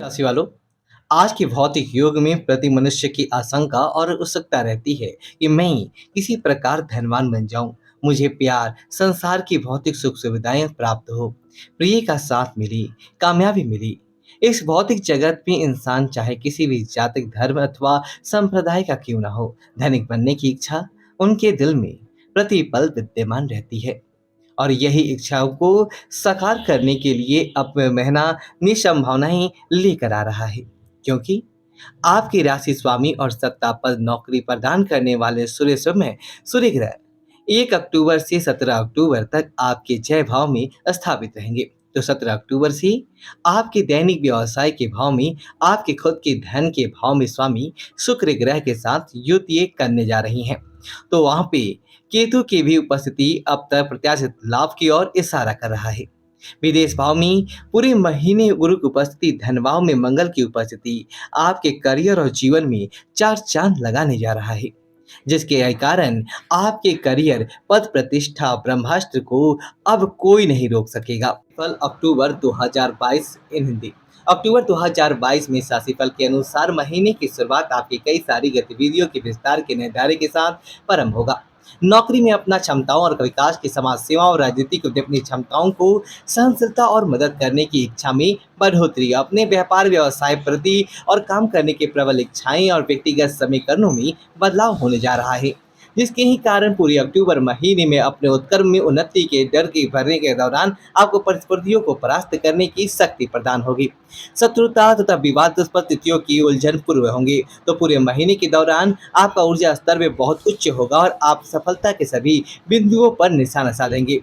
राशि वालों, आज के भौतिक युग में प्रति मनुष्य की आशंका और उत्सुकता रहती है कि मैं किसी प्रकार धनवान बन जाऊं, मुझे प्यार, संसार की भौतिक सुख सुविधाएं प्राप्त हो, प्रिय का साथ मिली, कामयाबी मिली। इस भौतिक जगत में इंसान चाहे किसी भी जातिक धर्म अथवा संप्रदाय का क्यों ना हो, धनिक बनने की इच्छा उनके दिल में प्रतिपल विद्यमान रहती है। और यही इच्छाओं को साकार करने के लिए अब महीना निसंभावनाएं लेकर आ रहा है, क्योंकि आपकी राशि स्वामी और सत्ता पद नौकरी प्रदान करने वाले सूर्य ग्रह 1 अक्टूबर से 17 अक्टूबर तक आपके जय भाव में स्थापित रहेंगे। तो 17 अक्टूबर से आपके दैनिक व्यवसाय के भाव में आपके खुद के धन के भाव में स्वामी शुक्र ग्रह के साथ युति करने जा रही हैं। तो वहां पे केतु की भी उपस्थिति अब तक प्रत्याशित लाभ की ओर इशारा कर रहा है। विदेश भाव में पूरे महीने गुरु की उपस्थिति, धन भाव में मंगल की उपस्थिति आपके करियर और जीवन में चार चांद लगाने जा रहा है, जिसके कारण आपके करियर, पद प्रतिष्ठा, ब्रह्मास्त्र को अब कोई नहीं रोक सकेगा। फल अक्टूबर 2022 इन हिंदी। अक्टूबर 2022 में राशिफल के अनुसार महीने की शुरुआत आपकी कई सारी गतिविधियों के विस्तार के निर्धारे के साथ प्रारंभ होगा। नौकरी में अपना क्षमताओं और विकास की, समाज सेवा और राजनीति को अपनी क्षमताओं को सहनशीलता और मदद करने की इच्छा में बढ़ोतरी, अपने व्यापार व्यवसाय प्रति और काम करने के प्रबल इच्छाएं और व्यक्तिगत समीकरणों में बदलाव होने जा रहा है, जिसके ही कारण पूरे अक्टूबर महीने में अपने उत्कर्म में उन्नति के डर के भरने के दौरान आपको परिस्थितियों को परास्त करने की शक्ति प्रदान होगी। शत्रुता तथा विवादास्पद स्थितियों की उलझन पूर्व होंगे। तो पूरे महीने के दौरान आपका ऊर्जा स्तर में बहुत उच्च होगा और आप सफलता के सभी बिंदुओं पर निशाना साधेंगे,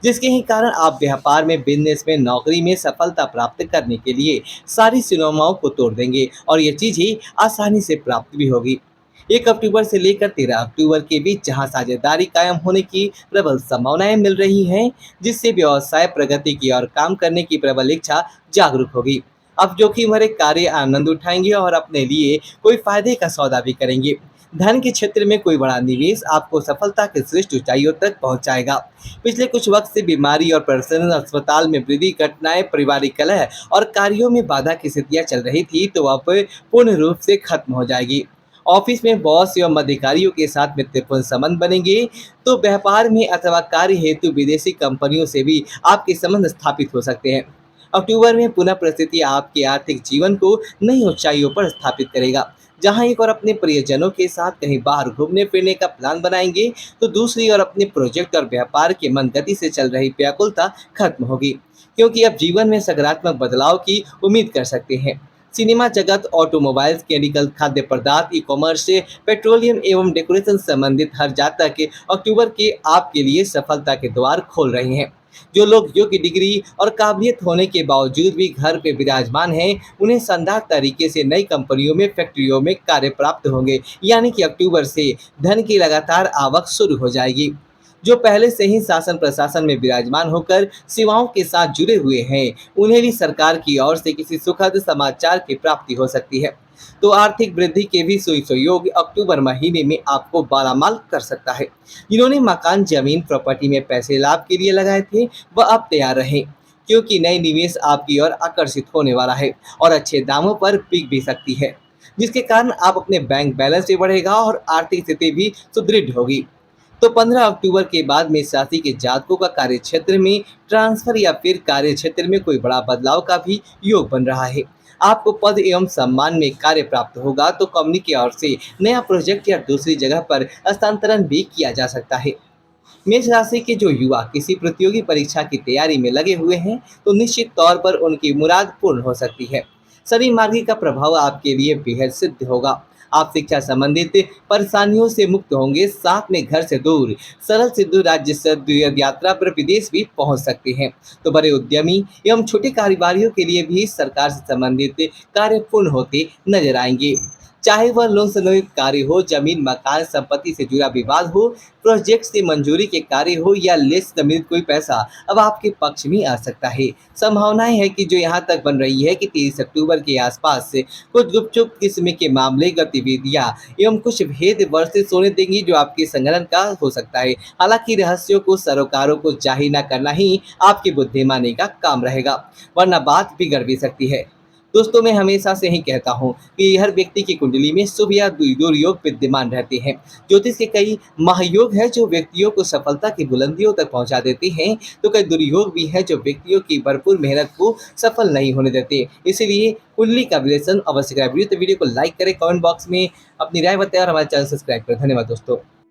जिसके ही कारण आप व्यापार में, बिजनेस में, नौकरी में सफलता प्राप्त करने के लिए सारी सीमाओं को तोड़ देंगे और ये चीजें आसानी से प्राप्त भी होगी। 1 अक्टूबर से लेकर 13 अक्टूबर के बीच जहां साझेदारी कायम होने की प्रबल संभावनाएं मिल रही हैं, जिससे व्यवसाय प्रगति की और काम करने की प्रबल इच्छा जागरूक होगी। अब जोखिम भरे कार्य आनंद उठाएंगे और अपने लिए कोई फायदे का सौदा भी करेंगे। धन के क्षेत्र में कोई बड़ा निवेश आपको सफलता के श्रेष्ठ ऊंचाइयों तक पहुंचाएगा। पिछले कुछ वक्त से बीमारी और प्रसन्न अस्पताल में वृद्धि, घटनाएं, पारिवारिक कलह और कार्यों में बाधा की स्थितियां चल रही थी, तो अब पूर्ण रूप से खत्म हो जाएगी। ऑफिस में बॉस एवं अधिकारियों के साथ मित्रपूर्ण संबंध बनेंगे, तो व्यापार में अथवा कार्य हेतु विदेशी कंपनियों से भी आपके संबंध स्थापित हो सकते हैं। अक्टूबर में पुनः परिस्थिति आपके आर्थिक जीवन को नई ऊंचाइयों पर स्थापित करेगा। जहां एक और अपने प्रियजनों के साथ कहीं बाहर घूमने फिरने का प्लान बनाएंगे, तो दूसरी ओर अपने प्रोजेक्ट और व्यापार के मन गति से चल रही व्याकुलता खत्म होगी, क्योंकि अब जीवन में सकारात्मक बदलाव की उम्मीद कर सकते हैं। सिनेमा जगत, ऑटोमोबाइल्स, केमिकल, खाद्य पदार्थ, ई कॉमर्स से पेट्रोलियम एवं डेकोरेशन संबंधित हर जातक के अक्टूबर के आपके लिए सफलता के द्वार खोल रहे हैं। जो लोग योग्य डिग्री और काबिलियत होने के बावजूद भी घर पे विराजमान हैं, उन्हें शानदार तरीके से नई कंपनियों में, फैक्ट्रियों में कार्य प्राप्त होंगे। यानी कि अक्टूबर से धन की लगातार आवक शुरू हो जाएगी। जो पहले से ही शासन प्रशासन में विराजमान होकर सेवाओं के साथ जुड़े हुए हैं, उन्हें भी सरकार की ओर से किसी सुखद समाचार की प्राप्ति हो सकती है। तो आर्थिक वृद्धि के भी सुयोग अक्टूबर महीने में आपको बारामाल कर सकता है। जिन्होंने मकान, जमीन, प्रॉपर्टी में पैसे लाभ के लिए लगाए थे, वह अब तैयार रहें, क्योंकि नई निवेश आपकी ओर आकर्षित होने वाला है और अच्छे दामों पर बिक भी सकती है, जिसके कारण आप अपने बैंक बैलेंस भी बढ़ेगा और आर्थिक स्थिति भी सुदृढ़ होगी। तो 15 अक्टूबर के बाद मेष राशि के जातकों का कार्य क्षेत्र में ट्रांसफर या फिर कार्य क्षेत्र में कोई बड़ा बदलाव का भी योग बन रहा है। आपको पद एवं सम्मान में कार्य प्राप्त होगा, तो कंपनी की ओर से नया प्रोजेक्ट या दूसरी जगह पर स्थानांतरण भी किया जा सकता है। मेष राशि के जो युवा किसी प्रतियोगी परीक्षा की तैयारी में लगे हुए हैं, तो निश्चित तौर पर उनकी मुराद पूर्ण हो सकती है। शनि मार्गी का प्रभाव आपके लिए बेहद सिद्ध होगा। आप शिक्षा संबंधित परेशानियों से मुक्त होंगे, साथ में घर से दूर सरल सिद्धू राज्य से यात्रा पर विदेश भी पहुंच सकते हैं। तो बड़े उद्यमी एवं छोटे कारोबारियों के लिए भी सरकार से संबंधित कार्य पूर्ण होते नजर आएंगे। चाहे वह लोन से संबंधित कार्य हो, जमीन, मकान, संपत्ति से जुड़ा विवाद हो, प्रोजेक्ट की मंजूरी के कार्य हो या लीज से संबंधित कोई पैसा अब आपके पक्ष में आ सकता है। संभावनाएं है कि जो यहाँ तक बन रही है कि 30 अक्टूबर के आसपास से कुछ गुपचुप किस्म के मामले, गतिविधियां एवं कुछ भेद वर्षित होने देंगी जो आपके संगठन का हो सकता है। हालांकि रहस्यों को सरोकारों को जाहिर न करना ही आपकी बुद्धिमानी का काम रहेगा, वरना बात बिगड़ भी सकती है। दोस्तों, मैं हमेशा से ही कहता हूँ कि हर व्यक्ति की कुंडली में शुभ या दुर्योग विद्यमान रहते हैं। ज्योतिष के कई महायोग हैं जो व्यक्तियों को सफलता की बुलंदियों तक पहुंचा देते हैं, तो कई दुर्योग भी हैं जो व्यक्तियों की भरपूर मेहनत को सफल नहीं होने देते। इसीलिए कुंडली का विश्लेषण अवश्य करें। वीडियो को लाइक करें, कमेंट बॉक्स में अपनी राय बताएं और हमारे चैनल सब्सक्राइब करें। धन्यवाद दोस्तों।